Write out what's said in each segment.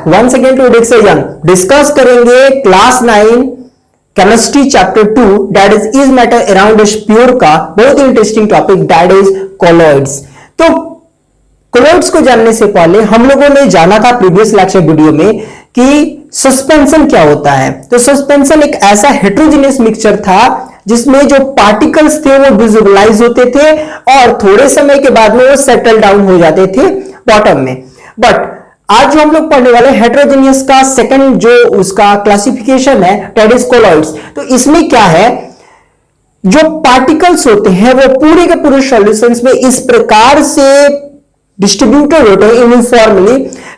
Back once again to discussion, discuss करेंगे class 9 chemistry chapter 2 that is matter around pure का बहुत ही interesting topic that is colloids. तो colloids को जानने से पहले हम लोगों ने जाना था प्रीवियस लेक्चर वीडियो में कि सस्पेंशन क्या होता है। तो सस्पेंशन एक ऐसा हेट्रोजेनियस मिक्सचर था जिसमें जो पार्टिकल्स थे वो विजुअलाइज होते थे और थोड़े समय के बाद में वो सेटल डाउन हो जाते थे बॉटम में। बट आज जो हम लोग पढ़ने वाले हेट्रोजेनियस का सेकंड जो उसका क्लासिफिकेशन है दैट इज कोलॉइड्स। तो इसमें क्या है, जो पार्टिकल्स होते हैं वो पूरे के पूरे सॉल्यूशंस में इस प्रकार से डिस्ट्रीब्यूटेड होते हैं यूनिफॉर्मली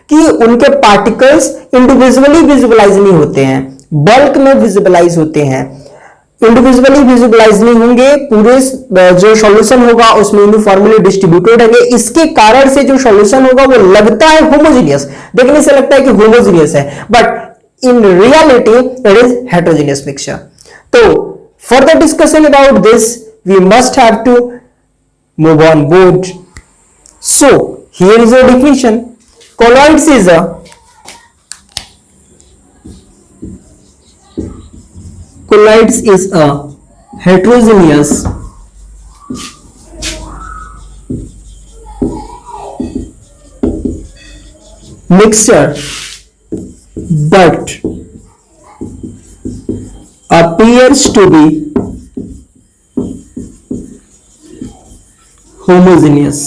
कि उनके पार्टिकल्स इंडिविजुअली विजुअलाइज नहीं होते हैं, बल्क में विजुअलाइज होते हैं। इंडिविजुअली विजुअलाइज नहीं होंगे, पूरे जो सॉल्यूशन होगा उसमें यूनिफॉर्मली डिस्ट्रीब्यूटेड होंगे। इसके कारण से जो सॉल्यूशन होगा वो लगता है होमोजेनियस, देखने से लगता है कि होमोजेनियस है, but in reality it is heterogeneous mixture. तो further discussion about this we must have to move on board. So here is a definition. Colloids is a heterogeneous mixture but appears to be homogeneous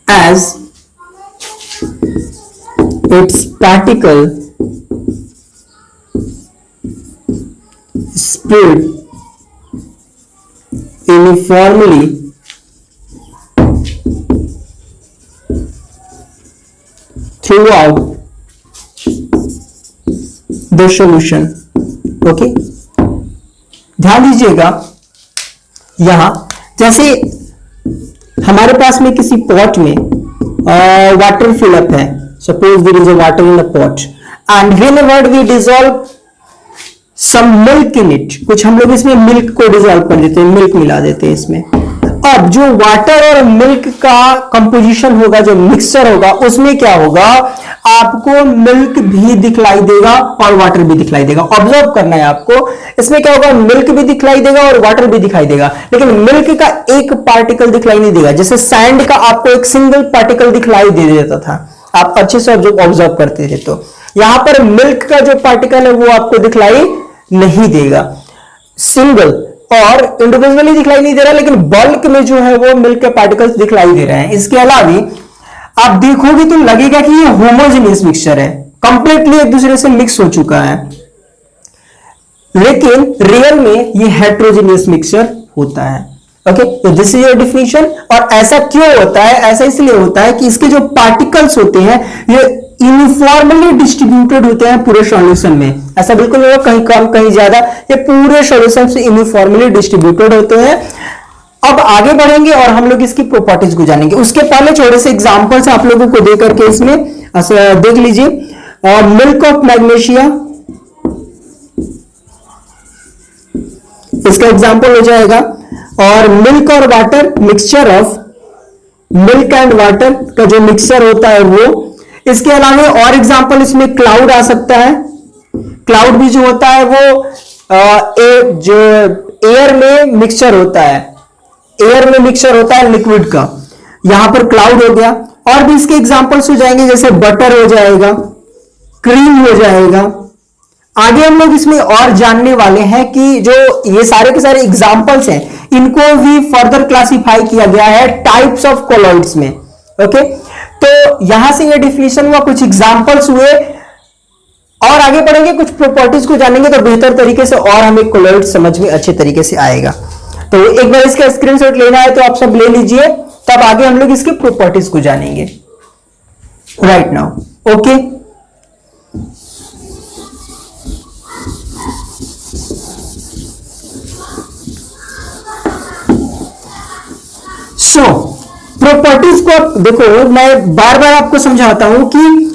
as its particle spread uniformly throughout the solution। Okay, ध्यान दीजिएगा, यहां जैसे हमारे पास में किसी pot में water fill up है, suppose there is a water in the pot and whenever we dissolve some milk in it, कुछ हम लोग इसमें मिल्क को डिसॉल्व कर देते हैं, मिल्क मिला देते हैं इसमें। अब जो वाटर और मिल्क का कंपोजिशन होगा, जो मिक्सचर होगा, उसमें क्या होगा, आपको मिल्क भी दिखलाई देगा और वाटर भी दिखलाई देगा। ऑब्जर्व करना है आपको, इसमें क्या होगा, मिल्क भी दिखलाई देगा और वाटर भी दिखाई देगा, लेकिन मिल्क का एक पार्टिकल दिखलाई नहीं देगा। जैसे सैंड का आपको एक सिंगल पार्टिकल दिखलाई दे देता था, आप अच्छे से ऑब्जर्व करते थे। तो यहां पर मिल्क का जो पार्टिकल है वो आपको दिखलाई नहीं देगा, सिंगल और इंडिविजुअली दिखलाई नहीं दे रहा, लेकिन बल्क में जो है वो मिल्क के पार्टिकल्स दिखलाई दे रहे हैं। इसके अलावा आप देखोगे तो लगेगा कि ये होमोजेनियस मिक्सचर है, कंप्लीटली एक दूसरे से मिक्स हो चुका है, लेकिन रियल में ये हेट्रोजेनियस मिक्सचर होता है। ओके, तो दिस इज योर डिफिनीशन। और ऐसा क्यों होता है, ऐसा इसलिए होता है कि इसके जो पार्टिकल्स होते हैं ये यूनिफॉर्मली डिस्ट्रीब्यूटेड होते हैं पूरे सॉल्यूशन में। ऐसा बिल्कुल नहीं, कहीं कम कहीं ज्यादा, ये पूरे सॉल्यूशन से यूनिफॉर्मली डिस्ट्रीब्यूटेड होते हैं। अब आगे बढ़ेंगे और हम लोग इसकी प्रॉपर्टीज को जानेंगे। उसके पहले थोड़े से एग्जांपल्स आप लोगों को देकर के इसमें देख लीजिए। मिल्क ऑफ मैग्नीशिया, इसका एग्जांपल हो जाएगा, और मिल्क और water, mixture of milk and water का जो मिक्सचर होता है वो। इसके अलावा और एग्जांपल इसमें क्लाउड आ सकता है। क्लाउड भी जो होता है वो जो एयर में मिक्सचर होता है, एयर में मिक्सचर होता है लिक्विड का, यहां पर क्लाउड हो गया। और भी इसके एग्जांपल्स हो जाएंगे, जैसे बटर हो जाएगा, क्रीम हो जाएगा। आगे हम लोग इसमें और जानने वाले हैं कि जो ये सारे के सारे एग्जांपल्स हैं इनको भी फर्दर क्लासिफाई किया गया है टाइप्स ऑफ कोलॉइड्स में। ओके, तो यहां से ये डिफिनीशन हुआ, कुछ एग्जांपल्स हुए, और आगे बढ़ेंगे, कुछ प्रॉपर्टीज को जानेंगे तो बेहतर तरीके से और हमें कोलॉइड समझ में अच्छे तरीके से आएगा। तो एक बार इसका स्क्रीनशॉट लेना है तो आप सब ले लीजिए, तब आगे हम लोग इसकी प्रॉपर्टीज को जानेंगे राइट नाउ। ओके, सो प्रॉपर्टीज को देखो, मैं बार बार आपको समझाता हूं कि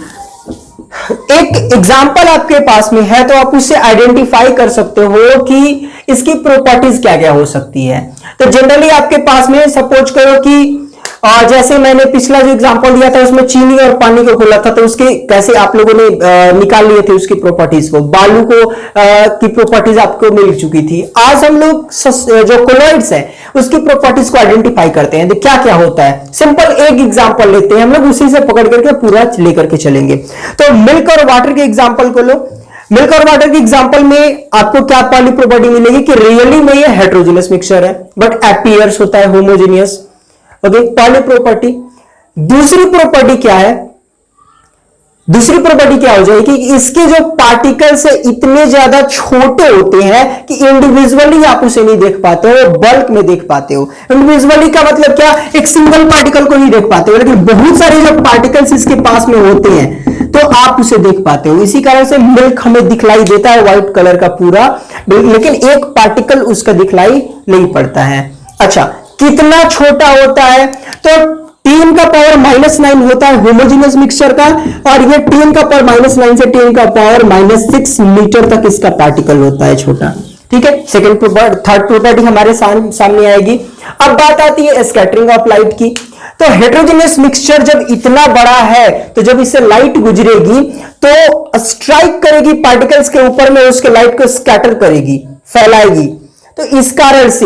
एक एग्जाम्पल आपके पास में है तो आप उससे आइडेंटिफाई कर सकते हो कि इसकी प्रॉपर्टीज क्या क्या हो सकती है। तो जनरली आपके पास में सपोज करो कि और जैसे मैंने पिछला जो एग्जांपल दिया था उसमें चीनी और पानी को खोला था, तो उसके कैसे आप लोगों ने निकाल लिए थे उसकी प्रॉपर्टीज को, बालू को की प्रॉपर्टीज आपको मिल चुकी थी। आज हम लोग जो कोलॉइड्स है उसकी प्रॉपर्टीज को आइडेंटिफाई करते हैं, तो क्या क्या होता है। सिंपल एक एग्जांपल लेते हैं हम लोग, उसी से पकड़ करके पूरा लेकर के चलेंगे। तो मिल्क और वाटर के एग्जांपल को लो। मिल्क और वाटर के एग्जांपल में आपको क्या पहली प्रॉपर्टी मिलेगी कि रियली में ये हेटेरोजेनस मिक्सचर है बट अपीयर्स होता है होमोजेनियस। ओके, पहली प्रॉपर्टी। दूसरी प्रॉपर्टी क्या है, दूसरी प्रॉपर्टी क्या हो जाएगी कि इसके जो पार्टिकल्स है इतने ज्यादा छोटे होते हैं कि इंडिविजुअली आप उसे नहीं देख पाते हो, बल्क में देख पाते हो। इंडिविजुअली का मतलब क्या, एक सिंगल पार्टिकल को नहीं देख पाते हो, लेकिन बहुत सारे जो पार्टिकल्स इसके पास में होते हैं तो आप उसे देख पाते हो। इसी कारण से मिल्क हमें दिखलाई देता है व्हाइट कलर का पूरा, लेकिन एक पार्टिकल उसका दिखलाई नहीं पड़ता है। अच्छा, कितना छोटा होता है, तो 10 का पावर -9 होता है होमोजेनियस मिक्सचर का, और ये 10 का पावर -9 से 10 का पावर -6 मीटर तक इसका पार्टिकल होता है छोटा। ठीक है, सेकंड प्रॉपर्टी, थर्ड प्रॉपर्टी हमारे सामने आएगी। अब बात आती है स्कैटरिंग ऑफ लाइट की। तो हेटेरोजेनियस मिक्सचर जब इतना बड़ा है तो जब इससे लाइट गुजरेगी तो स्ट्राइक करेगी पार्टिकल्स के ऊपर में, उसके लाइट को स्कैटर करेगी, फैलाएगी। तो इस कारण से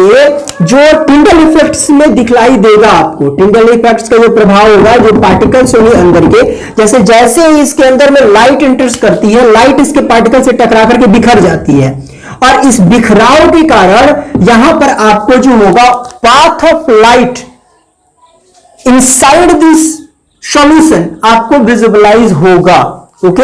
जो टिंडल इफेक्ट्स में दिखलाई देगा आपको, टिंडल इफेक्ट्स का जो प्रभाव होगा, जो पार्टिकल्स होंगे अंदर के, जैसे जैसे ही इसके अंदर में लाइट इंटर्स करती है, लाइट इसके पार्टिकल से टकरा करके बिखर जाती है, और इस बिखराव के कारण यहां पर आपको जो होगा path of light inside this solution आपको विजुअलाइज होगा। ओके,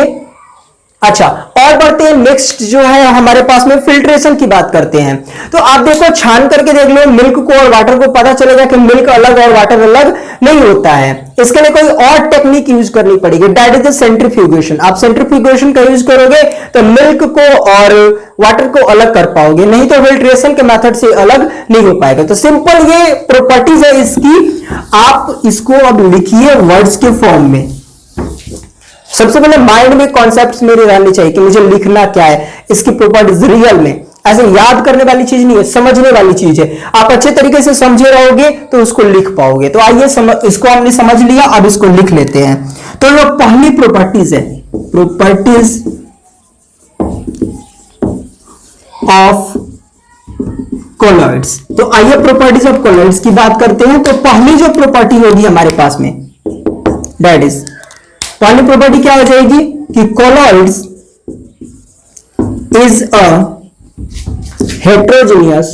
अच्छा, और बढ़ते हैं। नेक्स्ट जो है हमारे पास में फिल्ट्रेशन की बात करते हैं। तो आप देखो, छान करके देख लो मिल्क को और वाटर को, पता चलेगा कि मिल्क अलग और वाटर अलग नहीं होता है। इसके लिए कोई और टेक्निक यूज करनी पड़ेगी, दैट इज द सेंट्रीफ्यूगेशन। आप सेंट्रीफ्यूगेशन का यूज करोगे तो मिल्क को और वाटर को अलग कर पाओगे, नहीं तो फिल्ट्रेशन के मेथड से अलग नहीं हो पाएगा। तो सिंपल ये प्रॉपर्टीज है इसकी, आप इसको अब लिखिए वर्ड्स के फॉर्म में। सबसे पहले माइंड में कॉन्सेप्ट्स मेरे रहने चाहिए कि मुझे लिखना क्या है, इसकी प्रॉपर्टीज रियल में। ऐसे याद करने वाली चीज नहीं है, समझने वाली चीज है। आप अच्छे तरीके से समझे रहोगे तो उसको लिख पाओगे। तो आइए इसको हमने समझ लिया, अब इसको लिख लेते हैं। तो जो पहली प्रॉपर्टीज है, प्रॉपर्टीज ऑफ कोलॉइड्स। तो आइए प्रॉपर्टीज ऑफ कोलॉइड्स की बात करते हैं। तो पहली जो प्रॉपर्टी होगी हमारे पास में, दैट इज, पहली प्रॉपर्टी क्या हो जाएगी कि colloids is a heterogeneous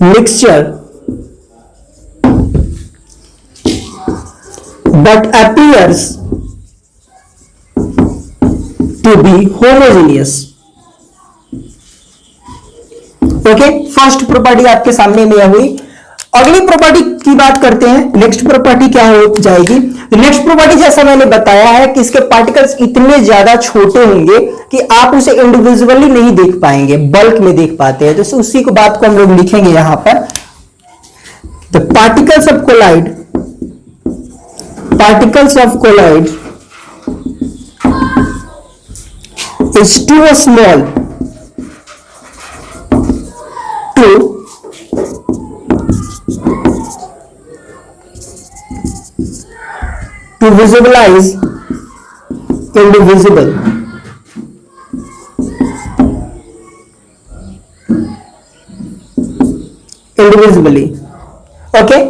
mixture but appears to be homogeneous. Okay, first property आपके सामने में हुई। अगली प्रॉपर्टी की बात करते हैं। नेक्स्ट प्रॉपर्टी क्या हो जाएगी? नेक्स्ट प्रॉपर्टी जैसा मैंने बताया है कि इसके पार्टिकल्स इतने ज्यादा छोटे होंगे कि आप उसे इंडिविजुअली नहीं देख पाएंगे, बल्क में देख पाते हैं। तो उसी को बात को हम लोग लिखेंगे यहां पर। The particles of colloid, particles of colloid is too small to visualize indivisible. Indivisibly. Okay,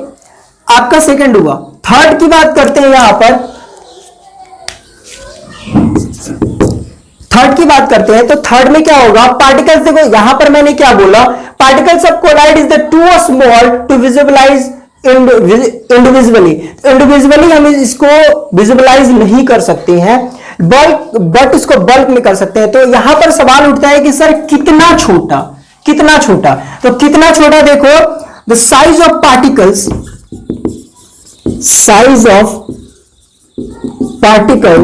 आपका सेकंड हुआ। थर्ड की बात करते हैं यहां पर। थर्ड की बात करते हैं तो थर्ड में क्या होगा? पार्टिकल्स, देखो यहां पर मैंने क्या बोला, particles of colloid is the too small to visualise individually. Individually हम इसको विजुअलाइज नहीं कर सकते हैं, बट इसको बल्क में कर सकते हैं। तो यहां पर सवाल उठता है कि सर कितना छोटा, कितना छोटा? तो कितना छोटा देखो, the size of particles, size of particle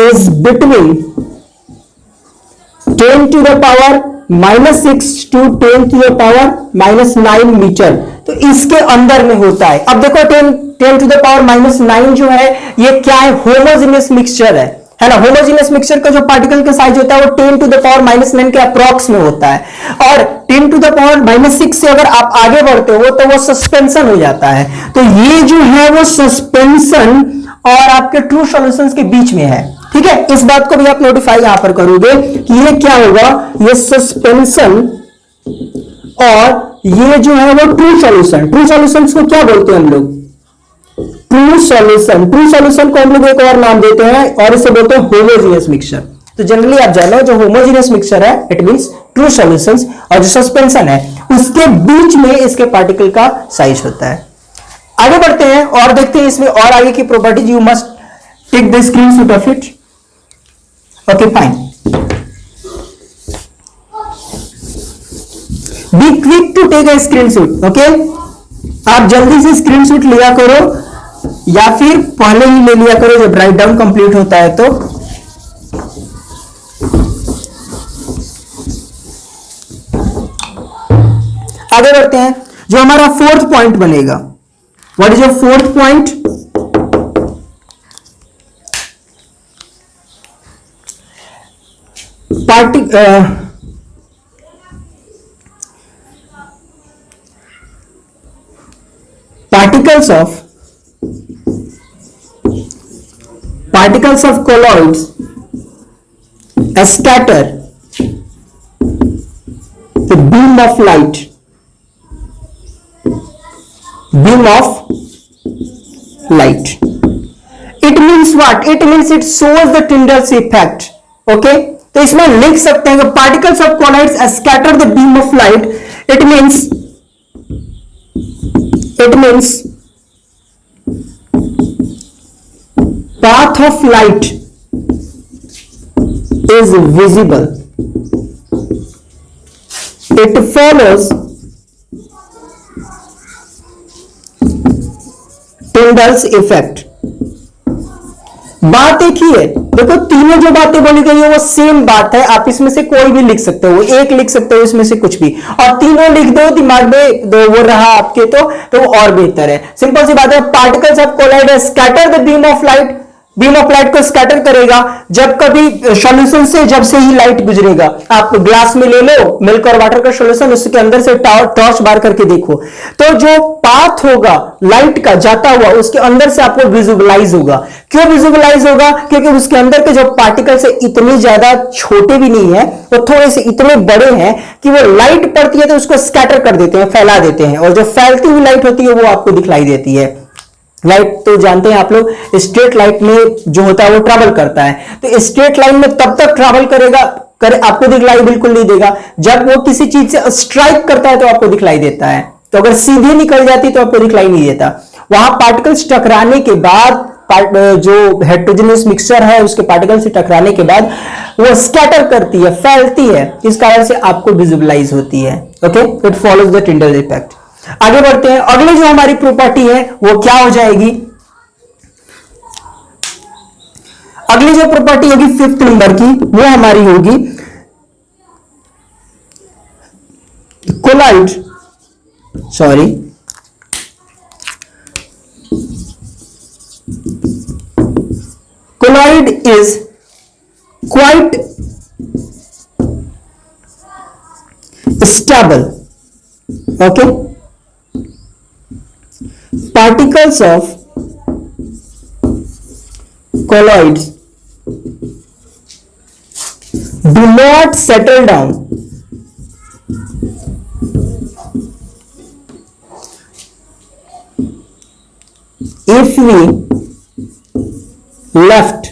is between 10 to the power -6 to 10 to the power -9 metre. तो इसके अंदर में होता है। अब देखो 10 to the power -9 जो है ये क्या है? होमोजेनियस मिक्सचर है। है ना। होमोजीनियस मिक्सचर का जो पार्टिकल का साइज होता है वो 10 टू द पावर -9 के अप्रॉक्स में होता है, और 10 टू द पावर -6 से अगर आप आगे बढ़ते हो तो वो सस्पेंशन हो जाता है। तो ये जो है वो सस्पेंशन और आपके ट्रू सॉल्यूशंस के बीच में है, ठीक है। इस बात को भी आप नोटिफाई यहां पर करोगे कि ये क्या होगा, ये सस्पेंशन और ये जो है वो ट्रू सॉल्यूशन। ट्रू सॉल्यूशंस को क्या बोलते हैं हम लोग, ट्रू सॉल्यूशन। ट्रू सॉल्यूशन को हम लोग एक और नाम देते हैं और इसे बोलते हैं होमोजीनियस मिक्सचर। तो जनरली आप जानो जो होमोजीनियस मिक्सचर है इट मींस ट्रू सॉल्यूशंस, और जो सस्पेंशन है उसके बीच में इसके पार्टिकल का साइज होता है। आगे बढ़ते हैं और देखते हैं इसमें और आगे की properties. You must take the screenshot of it. Okay fine, be quick to take a screenshot. Okay, आप जल्दी से स्क्रीनशॉट लिया करो या फिर पहले ही ले लिया करो जब राइट डाउन कंप्लीट होता है तो। आगे बढ़ते हैं, जो हमारा फोर्थ पॉइंट बनेगा। What is your fourth point, particles of colloids scatter the beam of light, it means what, it means it shows the Tyndall's effect। okay, तो इसमें लिख सकते हैं कि particles of colloids scatter the beam of light, it means path of light is visible, it follows Tyndall's effect। बात एक ही है, देखो तीनों जो बातें बोली गई है वो सेम बात है। आप इसमें से कोई भी लिख सकते हो, एक लिख सकते हो इसमें से कुछ भी, और तीनों लिख दो दिमाग में दो वो रहा आपके तो वो और बेहतर है। सिंपल सी बात है, particles of colloid scatter the beam of light, beam of light को स्कैटर करेगा जब कभी सॉल्यूशन से जब से ही लाइट गुजरेगा। आप ग्लास में ले लो मिल्क और वाटर का सॉल्यूशन, उसके अंदर से टॉर्च बार करके देखो तो जो पाथ होगा लाइट का जाता हुआ उसके अंदर से आपको विजुअलाइज होगा। क्यों विजुअलाइज होगा, क्योंकि उसके अंदर के जो पार्टिकल्स है इतने ज्यादा छोटे भी नहीं है, वो थोड़े से इतने बड़े हैं कि वो लाइट पड़ती है तो उसको स्कैटर कर देते हैं, फैला देते हैं, और जो फैलती हुई लाइट होती है वो आपको दिखलाई देती है। लाइट तो जानते हैं आप लोग, स्ट्रेट लाइट में जो होता है वो ट्रैवल करता है, तो स्ट्रेट लाइन में तब तक ट्रैवल करेगा आपको दिखलाई बिल्कुल नहीं देगा, जब वो किसी चीज से स्ट्राइक करता है तो आपको दिखलाई देता है। तो अगर सीधी निकल जाती तो आपको दिखलाई नहीं देता। वहां पार्टिकल्स टकराने के बाद जो हेटेरोजेनियस मिक्सचर है उसके पार्टिकल से टकराने के बाद वो स्कैटर करती है, फैलती है, इस कारण से आपको विजुअलाइज होती है। Okay, it follows the Tyndall effect. आगे बढ़ते हैं, अगली जो हमारी प्रॉपर्टी है वो क्या हो जाएगी, अगली जो प्रॉपर्टी होगी 5th नंबर की वो हमारी होगी colloid is quite stable। okay, particles of colloids do not settle down if we left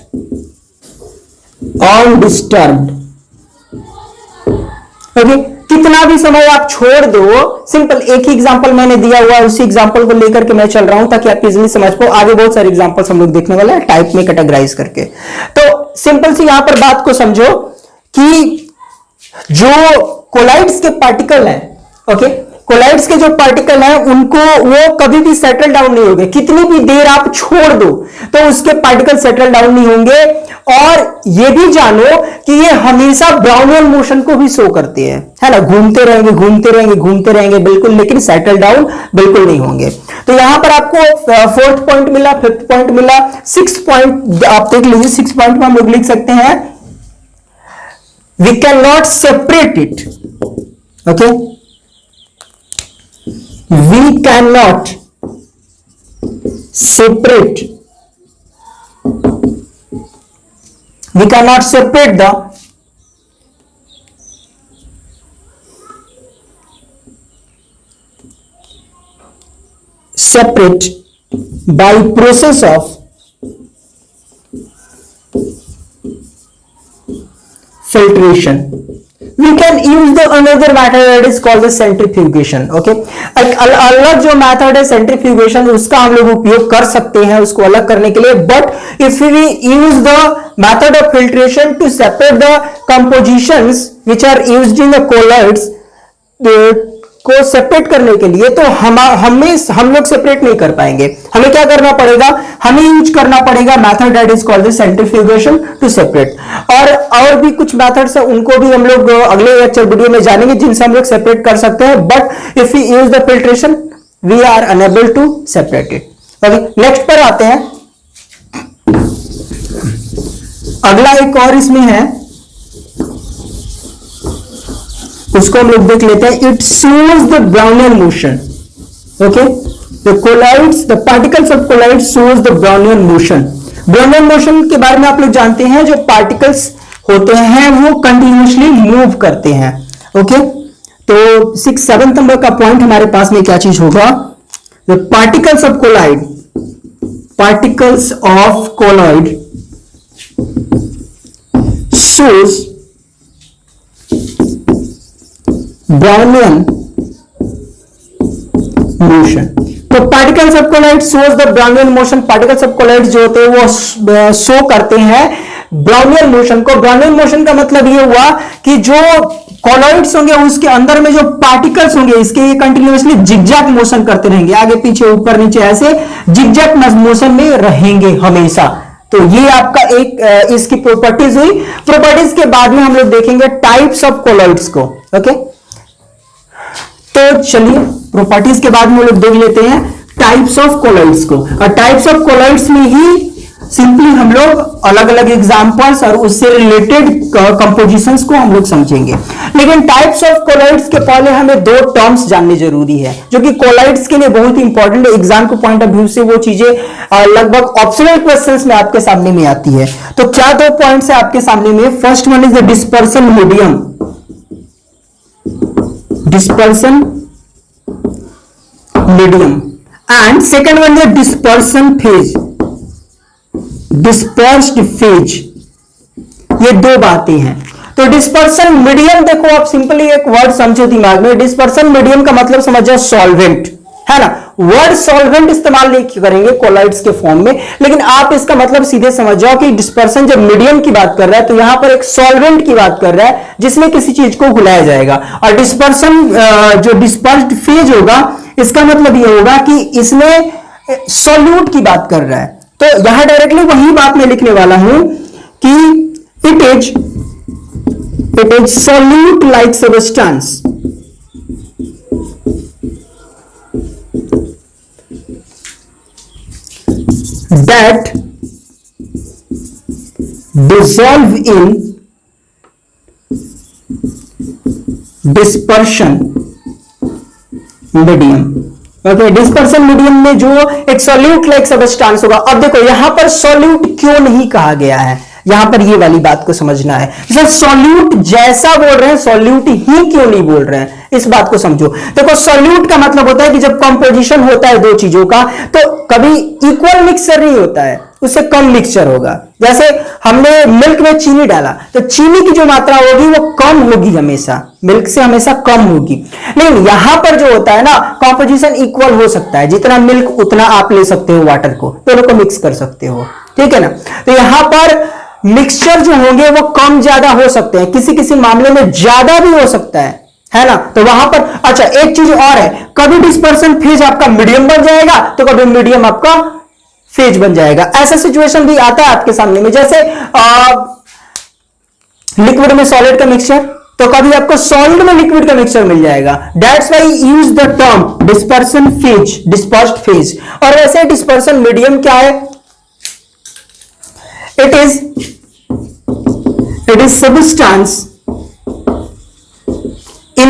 undisturbed। Okay, कितना भी समय आप छोड़ दो, सिंपल एक ही एग्जांपल मैंने दिया हुआ है, उसी एग्जांपल को लेकर के मैं चल रहा हूं ताकि आप इजीली समझ पाओ। आगे बहुत सारे एग्जांपल्स हम लोग देखने वाले हैं टाइप में कैटेगराइज करके। तो सिंपल सी यहां पर बात को समझो कि जो कोलाइड्स के पार्टिकल हैं, ओके, कोलाइड्स के जो पार्टिकल हैं उनको वो कभी भी सेटल डाउन नहीं होंगे, कितनी भी देर आप छोड़ दो तो उसके पार्टिकल सेटल डाउन नहीं होंगे। और ये भी जानो कि ये हमेशा ब्राउनियल मोशन को भी शो करते हैं, है ना, घूमते रहेंगे घूमते रहेंगे घूमते रहेंगे बिल्कुल, लेकिन सेटल डाउन बिल्कुल नहीं होंगे। तो यहां पर आपको 4th पॉइंट मिला, 5th पॉइंट मिला, 6th पॉइंट आप देख लीजिए। 6th पॉइंट में हम लोग लिख सकते हैं we can not separate it, okay, we cannot separate the separate by process of filtration. We can use the another method that is called the centrifugation. Okay, एक अलग जो मेथड है सेंट्रीफ्यूगेशन, उसका हम लोग उपयोग कर सकते हैं उसको अलग करने के लिए। But if we use the method of filtration to separate the compositions which are used in the colloids को सेपरेट करने के लिए, तो हम लोग सेपरेट नहीं कर पाएंगे। हमें क्या करना पड़ेगा, हमें यूज करना पड़ेगा method that is called the centrifugation to separate. और भी कुछ मेथड्स है, उनको भी हम लोग अगले लेक्चर वीडियो में जानेंगे जिनसे हम लोग सेपरेट कर सकते हैं। But if we use the filtration we are unable to separate it. Okay, next पर आते हैं। अगला एक और इसमें है, उसको हम लोग देख लेते हैं। It shows the Brownian motion. Okay, the colloids, the particles of colloid shows the Brownian motion. Brownian motion के बारे में आप लोग जानते हैं, जो पार्टिकल्स होते हैं वो कंटिन्यूअसली मूव करते हैं। ओके, तो 7th नंबर का पॉइंट हमारे पास में क्या चीज होगा, the particles of colloid, particles of colloid shows Brownian motion. तो particles of colloid shows the Brownian motion. Particles of colloid जो होते हैं वो शो करते हैं ब्राउनियल मोशन को। ब्राउनियल मोशन का मतलब ये हुआ कि जो कोलॉइड्स होंगे उसके अंदर में जो पार्टिकल्स होंगे इसके ये कंटिन्यूअसली जिगजैग मोशन करते रहेंगे, आगे पीछे ऊपर नीचे ऐसे जिगजैग मोशन में रहेंगे हमेशा। तो ये आपका एक इसकी प्रॉपर्टीज हुई। प्रॉपर्टीज के बाद में हम लोग देखेंगे टाइप्स ऑफ कोलॉइड्स को। ओके, तो चलिए प्रॉपर्टीज के बाद में लोग देख लेते हैं टाइप्स ऑफ कोलॉइड्स को। और टाइप्स ऑफ कोलॉइड्स में ही सिंपली हम लोग अलग अलग एग्जांपल्स और उससे रिलेटेड कंपोजिशंस को हम लोग समझेंगे। लेकिन टाइप्स ऑफ कोलॉइड्स के पहले हमें 2 टर्म्स जानने जरूरी है, जो कि कोलॉइड्स के लिए बहुत इंपॉर्टेंट है। एग्जाम के पॉइंट ऑफ व्यू से वो चीजें लगभग ऑप्शनल क्वेश्चंस में आपके सामने में आती है। तो क्या 2 पॉइंट्स है आपके सामने में। First one is the dispersion medium, dispersion medium, and second one is dispersion phase, dispersed phase। ये 2 बातें हैं। तो डिस्पर्सन मीडियम देखो, आप सिंपली एक वर्ड समझो दिमाग में। डिस्पर्सन मीडियम का मतलब समझो सॉल्वेंट, है ना। वर्ड सॉल्वेंट इस्तेमाल नहीं करेंगे कोलॉइड्स के फॉर्म में, लेकिन आप इसका मतलब सीधे समझ जाओ कि डिस्पर्सन जब मीडियम की बात कर रहा है तो यहां पर एक सॉल्वेंट की बात कर रहा है जिसमें किसी चीज को घुलाया जाएगा। और डिस्पर्सन जो डिस्पर्स्ड फेज होगा इसका मतलब यह होगा कि इसमें सॉल्यूट की बात कर रहा है। तो यहां डायरेक्टली वही बात मैं लिखने वाला हूं कि it is solute like substance that dissolve in dispersion medium। Okay, dispersion medium में जो एक सॉल्यूट लाइक सब्सटेंस होगा। अब देखो यहां पर सॉल्यूट क्यों नहीं कहा गया है, यहां पर ये वाली बात को समझना है। सॉल्यूट जैसा बोल रहे हैं, सॉल्यूट ही क्यों नहीं बोल रहे हैं, इस बात को समझो। देखो सॉल्यूट का मतलब होता है कि जब कंपोजिशन होता है 2 चीजों का तो कभी इक्वल मिक्सचर नहीं होता है, उससे कम मिक्सचर होगा। जैसे हमने मिल्क में चीनी डाला तो चीनी की जो मात्रा होगी वो कम होगी, हमेशा मिल्क से हमेशा कम होगी। लेकिन यहां पर जो होता है ना, कंपोजिशन इक्वल हो सकता है, जितना मिल्क उतना आप ले सकते हो, वाटर को दोनों को मिक्स कर सकते हो, ठीक है ना। तो यहां पर मिक्सचर जो होंगे वो कम ज्यादा हो सकते हैं, किसी किसी मामले में ज्यादा भी हो सकता है, है ना। तो वहां पर अच्छा एक चीज और है, कभी डिस्पर्सन फेज आपका मीडियम बन जाएगा तो कभी मीडियम आपका फेज बन जाएगा। ऐसा सिचुएशन भी आता है आपके सामने में, जैसे लिक्विड में सॉलिड का मिक्सचर, तो कभी आपको सॉलिड में लिक्विड का मिक्सचर मिल जाएगा। That's why use the term dispersion phase, dispersed phase. और वैसे डिस्पर्सन मीडियम क्या है? It is substance in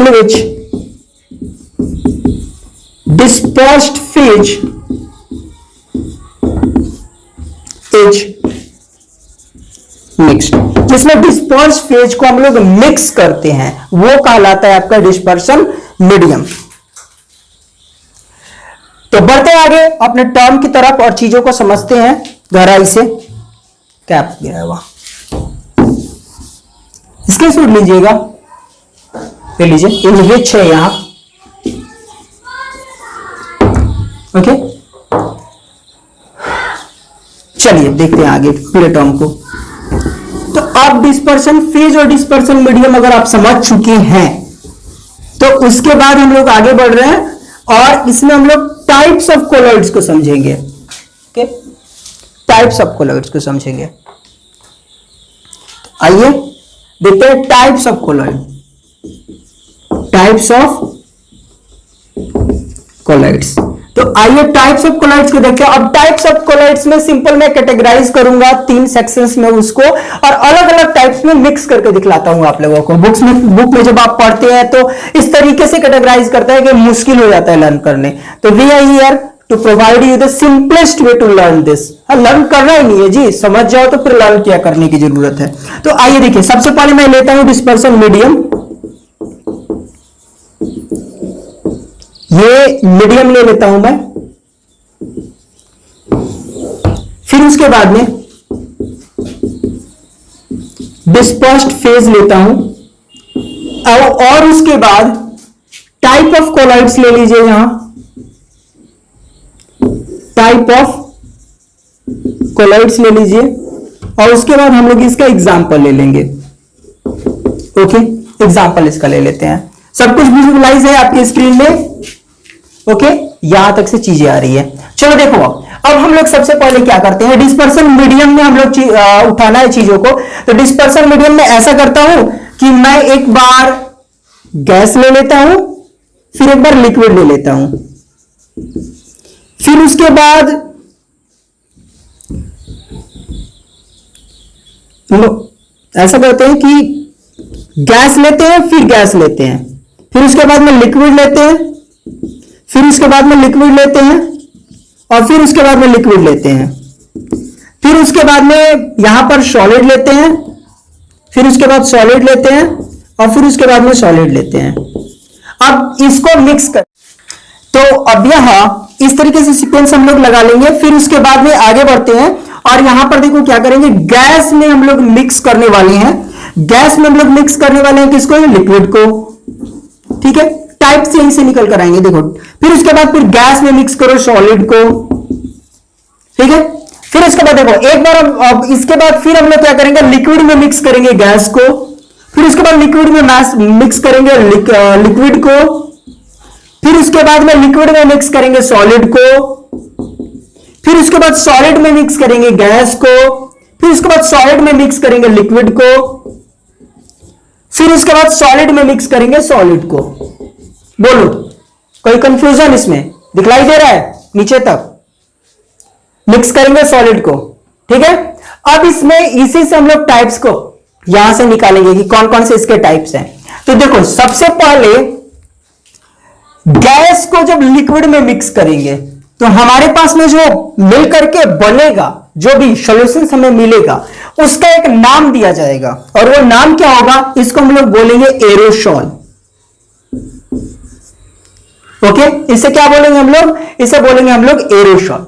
which dispersed phase is mixed, जिसमें डिस्पर्स फेज को हम लोग मिक्स करते हैं वो कहलाता है आपका डिस्पर्सन मीडियम। तो बढ़ते आगे अपने टर्म की तरफ और चीजों को समझते हैं गहराई से। कैप गिरा है वहां, इसके सूट लीजिएगा, ले लीजिए, इन विच है यहां। ओके, चलिए देखते हैं आगे पूरे टर्म को। तो अब डिस्पर्सन फेज और डिस्पर्सन मीडियम अगर आप समझ चुके हैं तो उसके बाद हम लोग आगे बढ़ रहे हैं और इसमें हम लोग टाइप्स ऑफ कोलॉइड्स को समझेंगे। ओके, टाइप्स ऑफ कोलॉइड्स को समझेंगे। आइए देखते हैं types of colloid, types of colloids. तो आइए टाइप्स ऑफ कोलॉइड्स को देखते हैं। अब टाइप्स ऑफ कोलॉइड्स में सिंपल मैं कैटेगराइज करूंगा 3 सेक्शंस में उसको, और अलग अलग टाइप्स में मिक्स करके दिखलाता हूं आप लोगों को। बुक में जब आप पढ़ते हैं तो इस तरीके से कैटेगराइज करता है कि मुश्किल हो जाता है लर्न करने। तो we are here to provide you the simplest way to learn this. Learn करना ही नहीं है जी, समझ जाओ तो फिर लर्न क्या करने की जरूरत है। तो आइए देखिए, सबसे पहले मैं लेता हूं डिस्पर्सन मीडियम। ये मीडियम ले लेता हूं मैं। फिर उसके बाद में डिस्पर्स्ड फेज लेता हूं, और उसके बाद टाइप ऑफ कोलॉइड्स ले लीजिए यहां, टाइप ऑफ कोलॉइड्स ले लीजिए, और उसके बाद हम लोग इसका एग्जाम्पल ले लेंगे। ओके, एग्जाम्पल इसका ले लेते हैं। सब कुछ विजुअलाइज है आपकी स्क्रीन में। ओके, यहां तक से चीजें आ रही है। चलो देखो, अब हम लोग सबसे पहले क्या करते हैं, डिस्पर्सन मीडियम में हम लोग उठाना है चीजों को। तो डिस्पर्सन मीडियम में ऐसा करता हूं कि मैं एक बार गैस ले लेता हूं, फिर एक बार लिक्विड ले लेता हूं, फिर उसके बाद हम लोग ऐसा करते हैं कि गैस लेते हैं, फिर गैस लेते हैं, फिर उसके बाद में लिक्विड लेते हैं, फिर उसके बाद में लिक्विड लेते हैं, और फिर उसके बाद में लिक्विड लेते हैं, फिर उसके बाद में यहां पर सॉलिड लेते हैं, फिर उसके बाद सॉलिड लेते हैं, और फिर उसके बाद में सॉलिड लेते हैं। अब इसको मिक्स कर, तो अब यहां इस तरीके से सीक्वेंस हम लोग लगा लेंगे। फिर उसके बाद में आगे बढ़ते हैं और यहां पर देखो क्या करेंगे, गैस में हम लोग मिक्स करने वाले हैं। गैस में हम लोग मिक्स करने वाले हैं किसको, लिक्विड को। ठीक है, टाइप से यहीं से निकल कर आएंगे देखो। फिर उसके बाद फिर गैस में मिक्स करो सॉलिड को। ठीक है, फिर उसके बाद देखो एक बार अब इसके बाद फिर हम लोग क्या करेंगे, लिक्विड में मिक्स करेंगे गैस को, फिर उसके बाद लिक्विड में मिक्स करेंगे लिक्विड को, फिर उसके बाद में लिक्विड में मिक्स करेंगे सॉलिड को, फिर उसके बाद सॉलिड में मिक्स करेंगे गैस को, फिर उसके बाद सॉलिड में मिक्स करेंगे लिक्विड को, फिर उसके बाद सॉलिड में मिक्स करेंगे सॉलिड को। बोलो, कोई कंफ्यूजन इसमें दिखलाई दे रहा है? नीचे तक मिक्स करेंगे सॉलिड को। ठीक है, अब इसमें इसी से हम लोग टाइप्स को यहां से निकालेंगे कि कौन कौन से इसके टाइप्स हैं। तो देखो, सबसे पहले गैस को जब लिक्विड में मिक्स करेंगे तो हमारे पास में जो मिल करके बनेगा, जो भी सॉल्यूशन हमें मिलेगा, उसका एक नाम दिया जाएगा, और वो नाम क्या होगा, इसको हम लोग बोलेंगे एरोसॉल। ओके, इसे क्या बोलेंगे हम लोग, इसे बोलेंगे हम लोग एरोसॉल।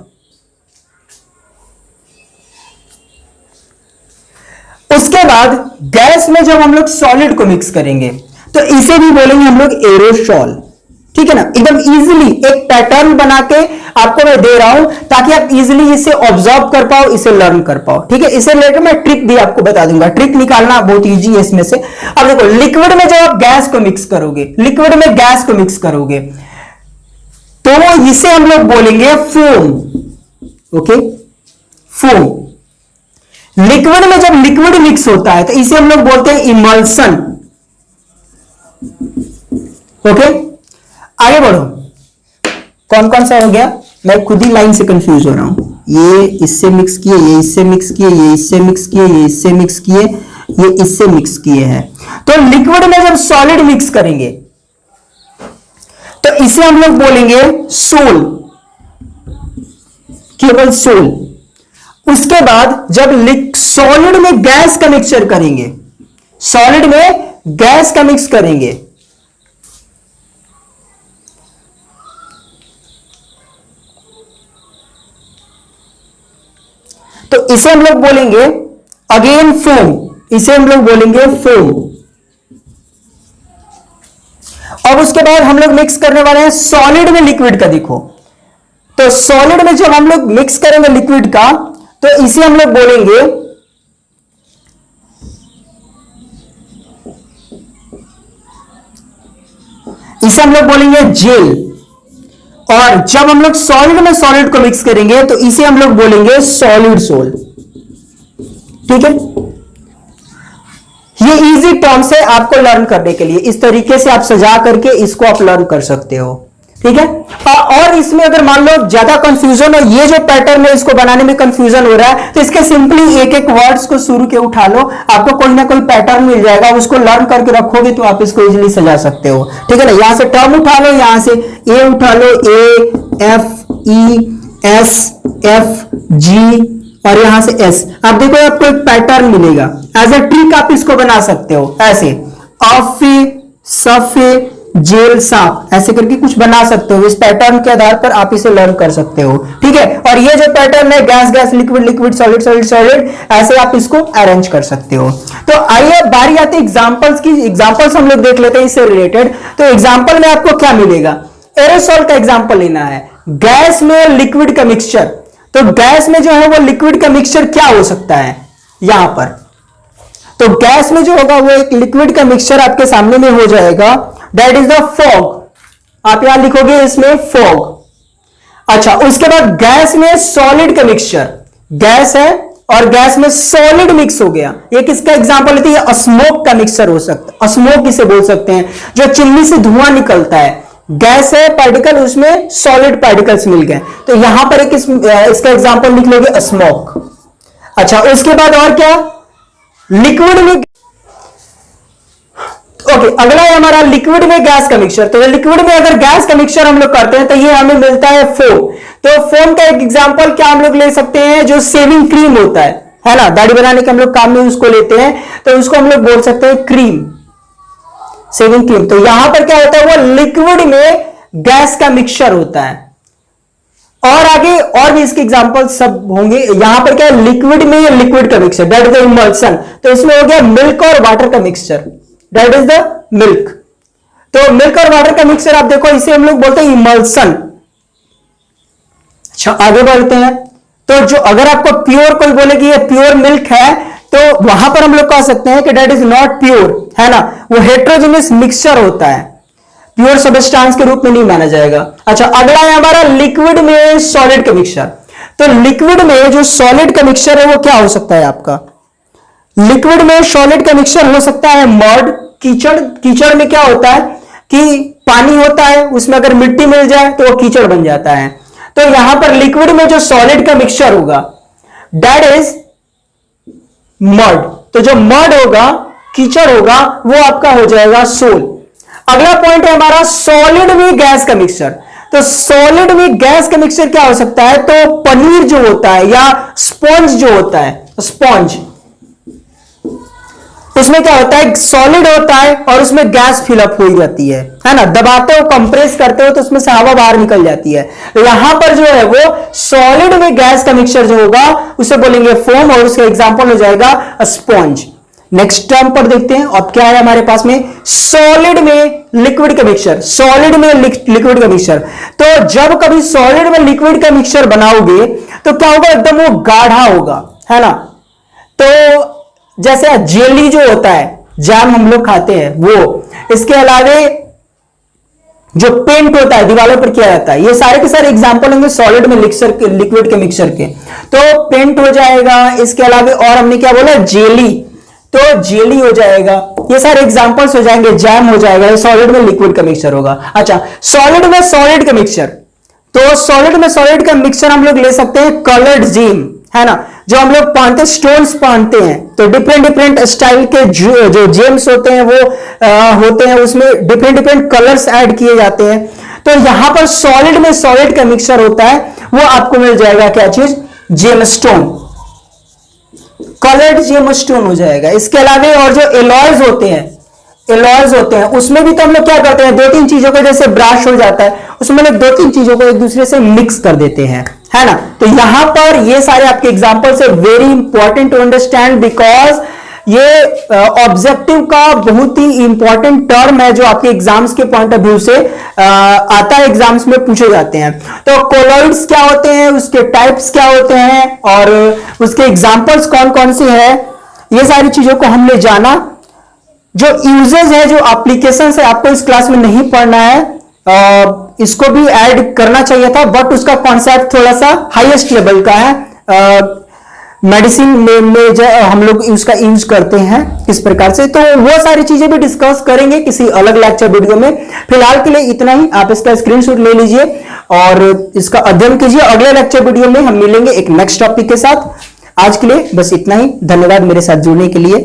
उसके बाद गैस में जब हम लोग सॉलिड को मिक्स करेंगे तो इसे भी बोलेंगे हम लोग एरोसॉल। ठीक है ना, एकदम इजीली एक पैटर्न बना के आपको मैं दे रहा हूं ताकि आप इजीली इसे ऑब्जर्व कर पाओ, इसे लर्न कर पाओ। ठीक है, इसे रिलेटेड मैं ट्रिक भी आपको बता दूंगा, ट्रिक निकालना बहुत इजी है इसमें से। अब देखो, लिक्विड में जब आप गैस को मिक्स करोगे, लिक्विड में गैस को मिक्स करोगे तो इसे हम लोग बोलेंगे फोम। Okay, foam. लिक्विड में जब लिक्विड मिक्स होता है तो इसे हम लोग बोलते हैं इमल्सन। ओके, आगे बढ़ो। कौन कौन सा हो गया, मैं खुद ही लाइन से कंफ्यूज हो रहा हूं। ये इससे मिक्स किए, ये इससे मिक्स किए, ये इससे मिक्स किए, ये इससे मिक्स किए, ये इससे मिक्स किए हैं। तो लिक्विड में जब सॉलिड मिक्स करेंगे तो इसे हम लोग बोलेंगे सोल, केवल सोल। उसके बाद जब सॉलिड में गैस का मिक्सचर करेंगे, सॉलिड में गैस का मिक्स करेंगे तो इसे हम लोग बोलेंगे अगेन फोम, इसे हम लोग बोलेंगे फोम। अब उसके बाद हम लोग मिक्स करने वाले हैं सॉलिड में लिक्विड का। देखो, तो सॉलिड में जब हम लोग मिक्स करेंगे लिक्विड का तो इसे हम लोग बोलेंगे जेल। और जब हम लोग सॉलिड में सॉलिड को मिक्स करेंगे तो इसे हम लोग बोलेंगे सॉलिड सोल। ठीक है, ये इजी टर्म्स है आपको लर्न करने के लिए, इस तरीके से आप सजा करके इसको आप लर्न कर सकते हो। ठीक है, और इसमें अगर मान लो ज्यादा कंफ्यूजन हो, ये जो पैटर्न है इसको बनाने में कंफ्यूजन हो रहा है, तो इसके सिंपली एक एक वर्ड्स को शुरू के उठा लो, आपको कोई ना कोई पैटर्न मिल जाएगा, उसको लर्न करके रखोगे तो आप इसको इजीली सजा सकते हो। ठीक है ना, यहां से टर्म उठा लो, यहां से ए उठा लो, A F E S F G और यहां से एस। आप देखो आपको एक पैटर्न मिलेगा, एज ए ट्रिक आप इसको बना सकते हो ऐसे, अफे सफे जेल साफ, ऐसे करके कुछ बना सकते हो। इस पैटर्न के आधार पर आप इसे लर्न कर सकते हो। ठीक है, और ये जो पैटर्न है gas gas liquid liquid solid solid solid, ऐसे आप इसको अरेंज कर सकते हो। तो आइए बारी आती है एग्जांपल्स की। एग्जांपल्स हम लोग देख लेते हैं इससे रिलेटेड। तो एग्जांपल में आपको क्या मिलेगा, एरोसॉल का एग्जांपल लेना है, गैस में लिक्विड का मिक्सचर। तो गैस में जो है वो लिक्विड का मिक्सचर क्या हो सकता है यहां पर, तो गैस में जो होगा वो एक लिक्विड का मिक्सचर आपके सामने में हो जाएगा, दैट इज द फॉग। आप यहां लिखोगे इसमें फॉग। अच्छा, उसके बाद गैस में सॉलिड का मिक्सचर, गैस है और गैस में सॉलिड मिक्स हो गया, ये किसका एग्जांपल लेते हैं, स्मोक का मिक्सचर हो सकता है, स्मोक इसे बोल सकते हैं, जो चिमनी से धुआं निकलता है, गैस है पार्टिकल, उसमें सॉलिड पार्टिकल्स मिल गए, तो यहां पर एक इसका एग्जांपल लिख लोगे स्मोक। अच्छा, उसके बाद और क्या, लिक्विड में, ओके, अगला है हमारा लिक्विड में गैस का मिक्सचर। तो लिक्विड में अगर गैस का मिक्सचर हम लोग करते हैं तो ये हमें मिलता है फोम। तो फोम का एक एग्जांपल क्या हम लोग ले सकते हैं, जो शेविंग क्रीम होता है ना, दाढ़ी बनाने के हम लोग काम में उसको लेते हैं, तो उसको हम लोग बोल सकते हैं क्रीम, शेविंग क्रीम। तो यहां पर क्या होता है, वो लिक्विड में गैस का मिक्सचर होता है। और आगे और भी इसके एग्जांपल सब होंगे। यहां पर क्या है, लिक्विड में लिक्विड का mixture, that is the emulsion. तो इसमें हो गया मिल्क और वाटर का mixture, that is the milk. तो मिल्क और वाटर का मिक्सचर आप देखो, इसे हम लोग बोलते हैं इमल्सन। अच्छा, आगे बढ़ते हैं। तो जो अगर आपको प्योर कोई बोले कि ये प्योर मिल्क है, तो वहां पर हम लोग कह सकते हैं कि दैट इज नॉट प्योर, है ना, वो हेट्रोजेनियस मिक्सचर होता है, प्योर सब्सटेंस के रूप में नहीं माना जाएगा। अच्छा, अगला है हमारा लिक्विड में सॉलिड का मिक्सचर। तो लिक्विड में जो सॉलिड का मिक्सचर है वो क्या हो सकता है आपका, लिक्विड में सॉलिड का मिक्सचर हो सकता है मड, कीचड़। कीचड़ में क्या होता है कि पानी होता है, उसमें अगर मिट्टी मिल जाए तो वो कीचड़ बन जाता है। तो यहां पर लिक्विड में जो सॉलिड का मिक्सचर होगा दैट इज मड। तो जो मड होगा, कीचड़ होगा, वो आपका हो जाएगा सोल। अगला पॉइंट है हमारा सॉलिड में गैस का मिक्सचर। तो सॉलिड में गैस का मिक्सचर क्या हो सकता है, तो पनीर जो होता है या स्पॉन्ज जो होता है, स्पॉन्ज, उसमें क्या होता है, सॉलिड होता है और उसमें गैस फिलअप हो जाती है ना, दबाते हो कंप्रेस करते हो तो उसमें से हवा बाहर निकल जाती है। तो यहां पर जो है वो सॉलिड में गैस का मिक्सचर जो होगा उसे बोलेंगे फोम, और उसका एग्जांपल हो जाएगा स्पॉन्ज। नेक्स्ट टर्म पर देखते हैं। अब क्या है हमारे पास में, सॉलिड में लिक्विड का मिक्सचर। सॉलिड में लिक्विड का मिक्सचर, तो जब कभी सॉलिड में लिक्विड का मिक्सचर बनाओगे तो क्या होगा, एकदम वो गाढ़ा होगा, है ना। तो जैसे जेली जो होता है, जैम हम लोग खाते हैं वो, इसके अलावे जो पेंट होता है दीवारों पर किया जाता है, ये सारे के सारे एग्जांपल होंगे सॉलिड में लिक्विड के मिक्सचर के। तो पेंट हो जाएगा, इसके अलावा और हमने क्या बोला, जेली, तो जेली हो जाएगा, ये सारे एग्जांपल्स हो जाएंगे। जैम हो जाएगा, सॉलिड में लिक्विड का मिक्सचर होगा। अच्छा, सॉलिड में सॉलिड का मिक्सचर, तो सॉलिड में सॉलिड का मिक्सचर हम लोग ले सकते हैं कलर्ड जेम, है ना, जो हम लोग पहनते हैं, स्टोन्स पहनते हैं, तो डिफरेंट डिफरेंट स्टाइल के जो जेम्स होते हैं वो होते हैं, उसमें डिफरेंट डिफरेंट कलर्स ऐड किए जाते हैं। तो यहां पर सॉलिड में सॉलिड का मिक्सचर होता है, वो आपको मिल जाएगा क्या चीज, जेमस्टोन, कलर्ड जेमस्टोन हो जाएगा। इसके अलावा और जो एलॉयज होते हैं, एलॉयज होते हैं, उसमें भी तो हम लोग क्या करते हैं, दो तीन चीजों को, जैसे ब्रश हो जाता है, उसमें लोग दो तीन चीजों को एक दूसरे से मिक्स कर देते हैं, है ना। तो यहां पर ये सारे आपके एग्जांपल्स है, very important to understand, because ये ऑब्जेक्टिव का बहुत ही इंपॉर्टेंट टर्म है जो आपके एग्जाम्स के पॉइंट ऑफ व्यू से आता है, एग्जाम्स में पूछे जाते हैं। तो कोलॉइड्स क्या होते हैं, उसके टाइप्स क्या होते हैं, और उसके एग्जांपल्स कौन कौन से हैं, ये सारी चीजों को हमने जाना। जो यूजेस है, जो एप्लीकेशन है, आपको इस क्लास में नहीं पढ़ना है, इसको भी ऐड करना चाहिए था, बट उसका कॉन्सेप्ट थोड़ा सा हाईएस्ट लेवल का है। मेडिसिन में जो हम लोग उसका यूज करते हैं किस प्रकार से, तो वो सारी चीजें भी डिस्कस करेंगे किसी अलग लेक्चर वीडियो में। फिलहाल के लिए इतना ही, आप इसका स्क्रीनशॉट ले लीजिए और इसका अध्ययन कीजिए। अगले लेक्चर वीडियो में हम मिलेंगे एक नेक्स्ट टॉपिक के साथ। आज के लिए बस इतना ही, धन्यवाद मेरे साथ जुड़ने के लिए।